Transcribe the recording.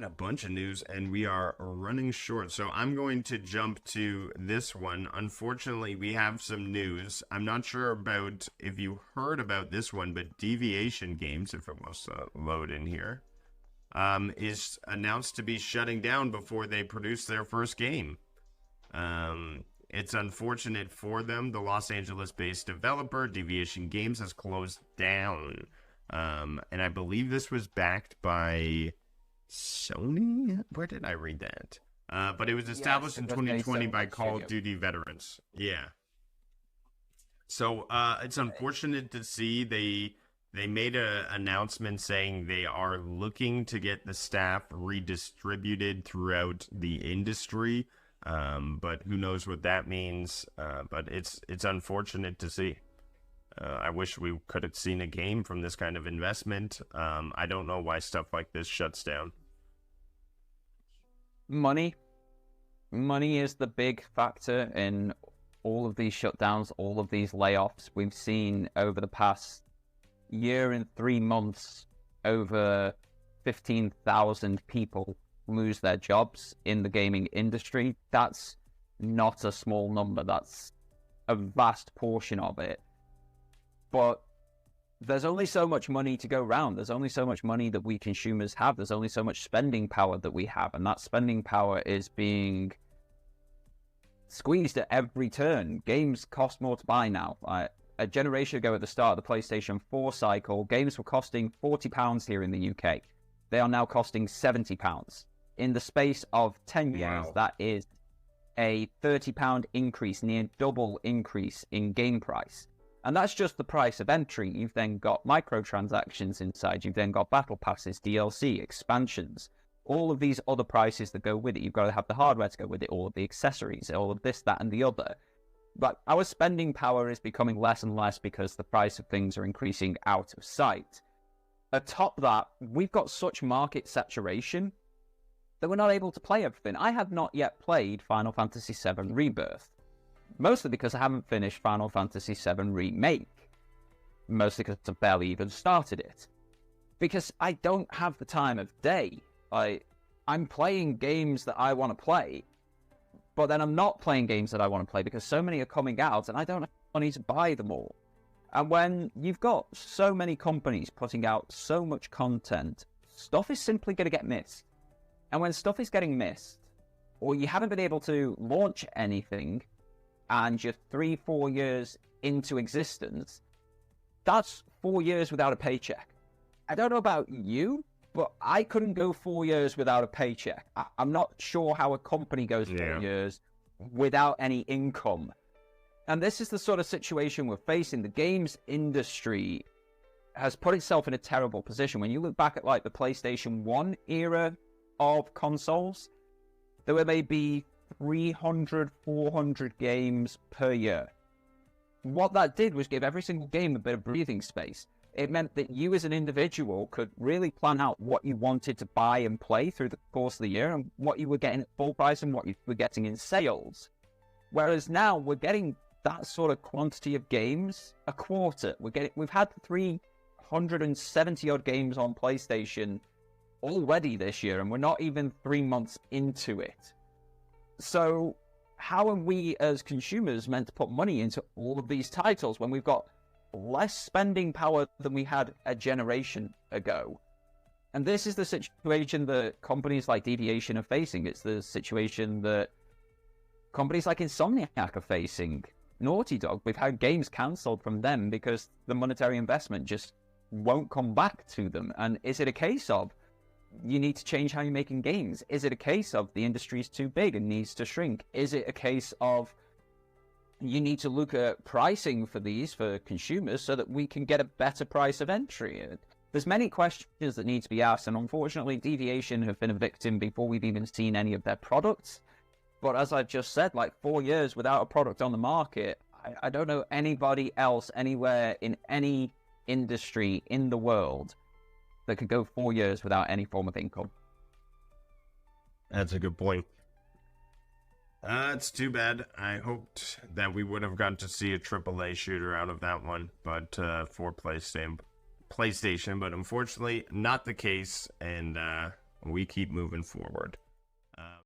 A bunch of news and we are running short. So I'm going to jump to this one. Unfortunately, we have some news. I'm not sure about if you heard about this one, but Deviation Games, if it was load in here, is announced to be shutting down before they produce their first game. It's unfortunate for them. The Los Angeles-based developer, Deviation Games, has closed down. And I believe this was backed by Sony? Where did I read that? But it was established in 2020 by Call of Duty veterans. Yeah. So it's unfortunate to see they made an announcement saying they are looking to get the staff redistributed throughout the industry. But who knows what that means? But it's unfortunate to see. I wish we could have seen a game from this kind of investment. I don't know why stuff like this shuts down. Money is the big factor in all of these shutdowns, all of these layoffs. We've seen over the past year and 3 months, over 15,000 people lose their jobs in the gaming industry. That's not a small number. That's a vast portion of it. But there's only so much money to go around. There's only so much money that we consumers have. There's only so much spending power that we have. And that spending power is being squeezed at every turn. Games cost more to buy now. A generation ago at the start of the PlayStation 4 cycle, games were costing £40 here in the UK. They are now costing £70. In the space of 10 years, that is a £30 increase, near double increase in game price. And that's just the price of entry. You've then got microtransactions inside. You've then got battle passes, DLC, expansions, all of these other prices that go with it. You've got to have the hardware to go with it, all of the accessories, all of this, that, and the other. But our spending power is becoming less and less because the price of things are increasing out of sight. Atop that, we've got such market saturation that we're not able to play everything. I have not yet played Final Fantasy VII Rebirth. Mostly because I haven't finished Final Fantasy VII Remake. Mostly because I've barely even started it. Because I don't have the time of day. I'm playing games that I want to play, but then I'm not playing games that I want to play because so many are coming out and I don't have money to buy them all. And when you've got so many companies putting out so much content, stuff is simply going to get missed. And when stuff is getting missed, or you haven't been able to launch anything, and you're 3-4 years into existence, that's 4 years without a paycheck. I don't know about you, but I couldn't go 4 years without a paycheck. I'm not sure how a company goes 4 years without any income. And this is the sort of situation we're facing. The games industry has put itself in a terrible position. When you look back at like the PlayStation 1 era of consoles, there were maybe 300, 400 games per year. What that did was give every single game a bit of breathing space. It meant that you as an individual could really plan out what you wanted to buy and play through the course of the year and what you were getting at full price and what you were getting in sales. Whereas now we're getting that sort of quantity of games a quarter. We've had 370 odd games on PlayStation already this year, and we're not even 3 months into it. So how are we as consumers meant to put money into all of these titles when we've got less spending power than we had a generation ago? And this is the situation that companies like Deviation are facing. It's the situation that companies like Insomniac are facing. Naughty Dog, we've had games cancelled from them because the monetary investment just won't come back to them. And is it a case of you need to change how you're making games? Is it a case of the industry's too big and needs to shrink? Is it a case of you need to look at pricing for these for consumers so that we can get a better price of entry? There's many questions that need to be asked, and unfortunately Deviation have been a victim before we've even seen any of their products. But as I've just said, like 4 years without a product on the market, I don't know anybody else anywhere in any industry in the world that could go 4 years without any form of income. That's a good point. It's too bad. I hoped that we would have gotten to see a AAA shooter out of that one, but for PlayStation, but unfortunately not the case. And we keep moving forward.